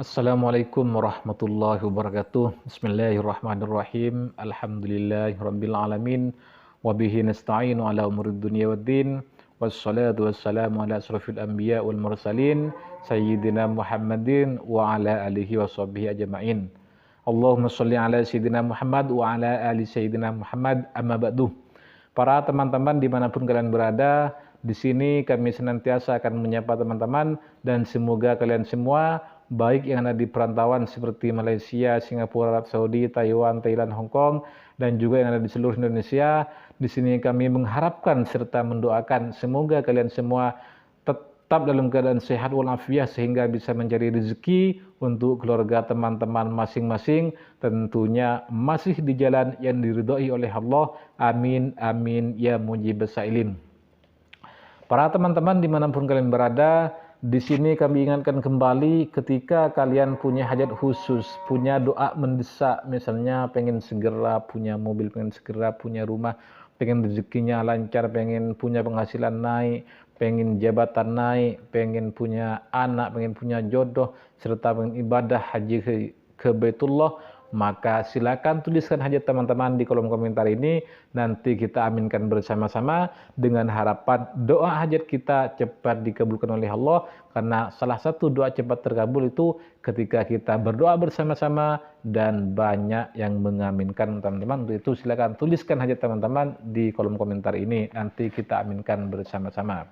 Assalamualaikum warahmatullahi wabarakatuh. Bismillahirrahmanirrahim. Alhamdulillahirabbil alamin. Wa bihi nasta'inu ala umurid dunya waddin. Wassalatu wassalamu ala asrofil anbiya wal mursalin sayyidina Muhammadin wa ala alihi washabbihi ajma'in. Allahumma sholli ala sayyidina Muhammad wa ala ali sayyidina Muhammad, amma ba'du. Para teman-teman dimanapun kalian berada, di sini kami senantiasa akan menyapa teman-teman dan semoga kalian semua baik yang ada di perantauan seperti Malaysia, Singapura, Arab Saudi, Taiwan, Thailand, Hong Kong, dan juga yang ada di seluruh Indonesia. Di sini kami mengharapkan serta mendoakan semoga kalian semua tetap dalam keadaan sehat walafiat sehingga bisa mencari rezeki untuk keluarga teman-teman masing-masing, tentunya masih di jalan yang diridhoi oleh Allah. Amin amin ya mujibas sailin. Para teman-teman dimanapun kalian berada, di sini kami ingatkan kembali ketika kalian punya hajat khusus, punya doa mendesak, misalnya pengen segera punya mobil, pengen segera punya rumah, pengen rezekinya lancar, pengen punya penghasilan naik, pengen jabatan naik, pengen punya anak, pengen punya jodoh, serta pengen ibadah haji ke Baitullah, maka silakan tuliskan hajat teman-teman di kolom komentar ini. Nanti kita aminkan bersama-sama dengan harapan doa hajat kita cepat dikabulkan oleh Allah. Karena salah satu doa cepat terkabul itu ketika kita berdoa bersama-sama dan banyak yang mengaminkan teman-teman. Untuk itu silakan tuliskan hajat teman-teman di kolom komentar ini. Nanti kita aminkan bersama-sama.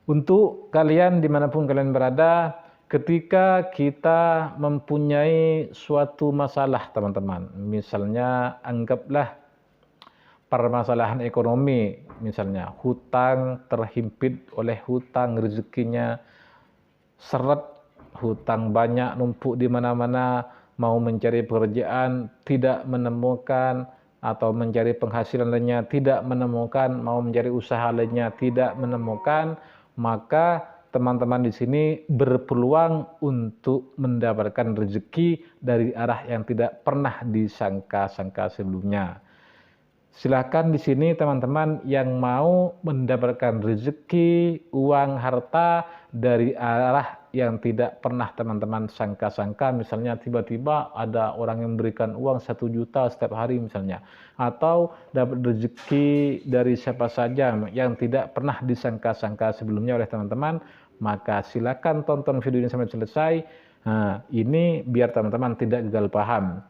Untuk kalian dimanapun kalian berada, ketika kita mempunyai suatu masalah teman-teman, misalnya anggaplah permasalahan ekonomi, misalnya hutang, terhimpit oleh hutang, rezekinya seret, hutang banyak numpuk di mana-mana, mau mencari pekerjaan tidak menemukan, atau mencari penghasilan lainnya tidak menemukan, mau mencari usaha lainnya tidak menemukan, maka teman-teman di sini berpeluang untuk mendapatkan rezeki dari arah yang tidak pernah disangka-sangka sebelumnya. Silakan di sini teman-teman yang mau mendapatkan rezeki, uang, harta dari arah yang tidak pernah teman-teman sangka-sangka. Misalnya tiba-tiba ada orang yang memberikan uang 1 juta setiap hari misalnya. Atau dapat rezeki dari siapa saja yang tidak pernah disangka-sangka sebelumnya oleh teman-teman. Maka silakan tonton video ini sampai selesai. Nah, ini biar teman-teman tidak gagal paham.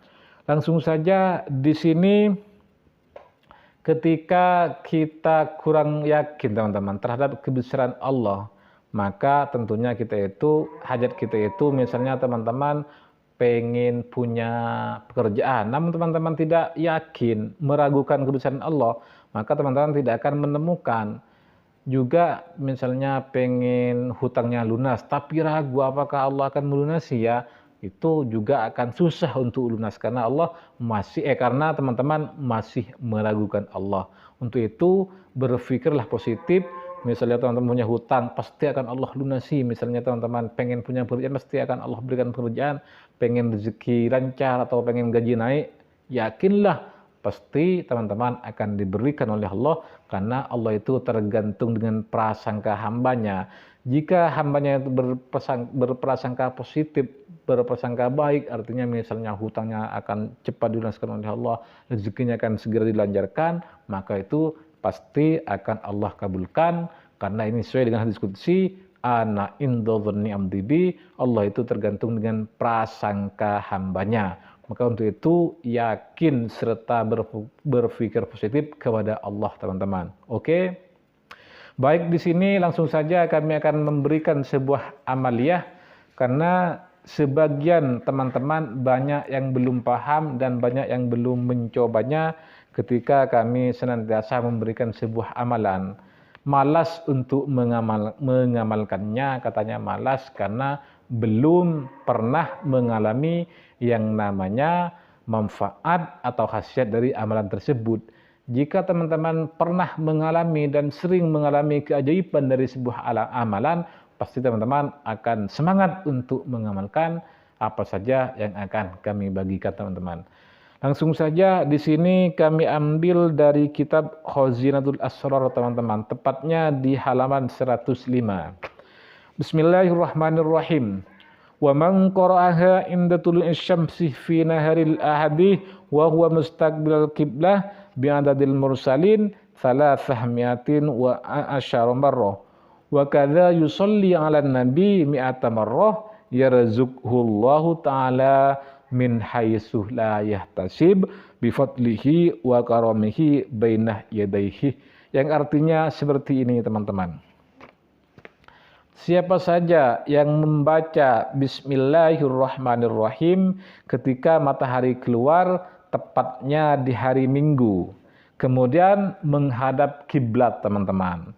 Langsung saja di sini. Ketika kita kurang yakin teman-teman terhadap kebesaran Allah, maka tentunya kita itu, hajat kita itu misalnya teman-teman pengen punya pekerjaan, namun teman-teman tidak yakin, meragukan kebesaran Allah, maka teman-teman tidak akan menemukan. Juga misalnya pengen hutangnya lunas, tapi ragu apakah Allah akan melunasi ya, itu juga akan susah untuk lunas karena Allah karena teman-teman masih meragukan Allah. Untuk itu berpikirlah positif. Misalnya teman-teman punya hutang, pasti akan Allah lunasi. Misalnya teman-teman pengen punya pekerjaan, pasti akan Allah berikan pekerjaan. Pengen rezeki lancar atau pengen gaji naik, yakinlah pasti teman-teman akan diberikan oleh Allah, karena Allah itu tergantung dengan prasangka hambanya. Jika hambanya itu berprasangka positif, berprasangka baik, artinya misalnya hutangnya akan cepat dilunaskan oleh Allah, rezekinya akan segera dilancarkan, maka itu pasti akan Allah kabulkan, karena ini sesuai dengan hadis qudsi, ana inda dhanni abdi bi, Allah itu tergantung dengan prasangka hambanya. Maka untuk itu yakin serta berpikir positif kepada Allah teman-teman. Oke. Baik, di sini langsung saja kami akan memberikan sebuah amaliyah, karena sebagian teman-teman banyak yang belum paham dan banyak yang belum mencobanya ketika kami senantiasa memberikan sebuah amalan. Malas untuk mengamalkannya, katanya malas karena belum pernah mengalami yang namanya manfaat atau khasiat dari amalan tersebut. Jika teman-teman pernah mengalami dan sering mengalami keajaiban dari sebuah amalan, pasti teman-teman akan semangat untuk mengamalkan apa saja yang akan kami bagikan teman-teman. Langsung saja di sini kami ambil dari kitab Khazinatul Asrar teman-teman, tepatnya di halaman 105. Bismillahirrahmanirrahim. Wa man qara'aha inda tulu'i syamsi fi naharil ahadi wa huwa mustaqbilal qiblah bi'adadil mursalin thalathah mi'atin wa asyara marrah. Wa kadza yusalli 'alan nabi mi'ata marrah yarzuqhullahu ta'ala min haitsu la yahtasib bi fadlihi wa karamihi bainah yadayhi. Yang artinya seperti ini teman-teman. Siapa saja yang membaca Bismillahirrahmanirrahim ketika matahari keluar tepatnya di hari Minggu, kemudian menghadap kiblat teman-teman.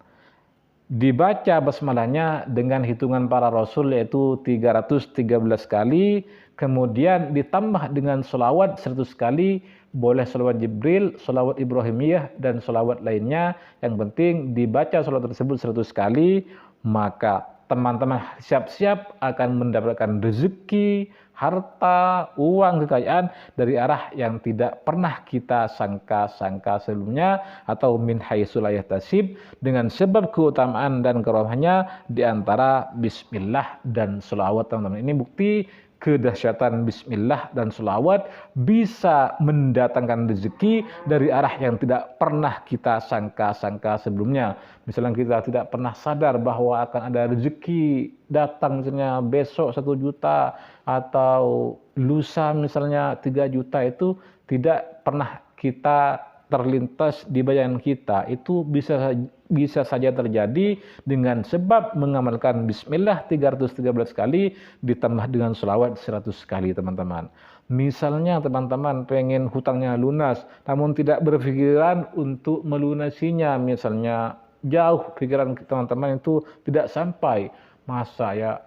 Dibaca basmalahnya dengan hitungan para rasul yaitu 313 kali, kemudian ditambah dengan sholawat 100 kali, boleh sholawat Jibril, sholawat Ibrahimiyah, dan sholawat lainnya. Yang penting dibaca sholawat tersebut 100 kali, maka teman-teman siap-siap akan mendapatkan rezeki, harta, uang, kekayaan dari arah yang tidak pernah kita sangka-sangka sebelumnya, atau min haitsu la yahtasib, dengan sebab keutamaan dan karamahnya di antara bismillah dan sholawat teman-teman. Ini bukti kedahsyatan bismillah dan sholawat bisa mendatangkan rezeki dari arah yang tidak pernah kita sangka-sangka sebelumnya. Misalnya kita tidak pernah sadar bahwa akan ada rezeki datang, misalnya besok 1 juta atau lusa misalnya 3 juta, itu tidak pernah kita terlintas di bayangan kita. Itu bisa saja terjadi dengan sebab mengamalkan bismillah 313 kali ditambah dengan sholawat 100 kali teman-teman. Misalnya teman-teman pengen hutangnya lunas namun tidak berpikiran untuk melunasinya, misalnya jauh pikiran teman-teman itu tidak sampai, masa ya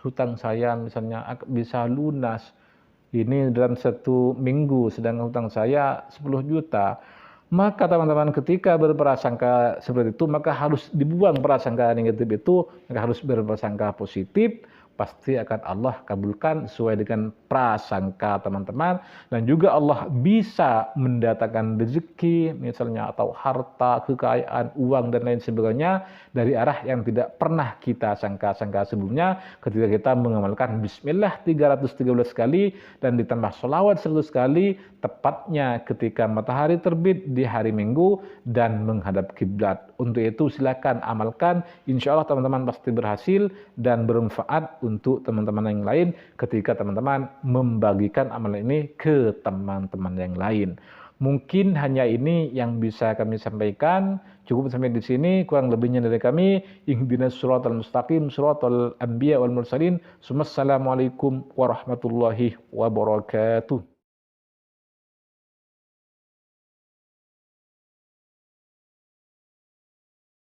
hutang saya misalnya bisa lunas ini dalam 1 minggu, sedangkan hutang saya 10 juta. Maka teman-teman ketika berprasangka seperti itu, maka harus dibuang prasangka negatif itu, maka harus berprasangka positif. Pasti akan Allah kabulkan sesuai dengan prasangka teman-teman, dan juga Allah bisa mendatangkan rezeki misalnya atau harta, kekayaan, uang dan lain sebagainya dari arah yang tidak pernah kita sangka-sangka sebelumnya ketika kita mengamalkan bismillah 313 kali dan ditambah sholawat 100 kali tepatnya ketika matahari terbit di hari Minggu dan menghadap kiblat. Untuk itu silakan amalkan, insya Allah teman-teman pasti berhasil dan bermanfaat untuk teman-teman yang lain ketika teman-teman membagikan amalan ini ke teman-teman yang lain. Mungkin hanya ini yang bisa kami sampaikan. Cukup sampai di sini, kurang lebihnya dari kami. Ihdinas siratal mustaqim, siratal anbiya wal mursalin. Assalamualaikum warahmatullahi wabarakatuh.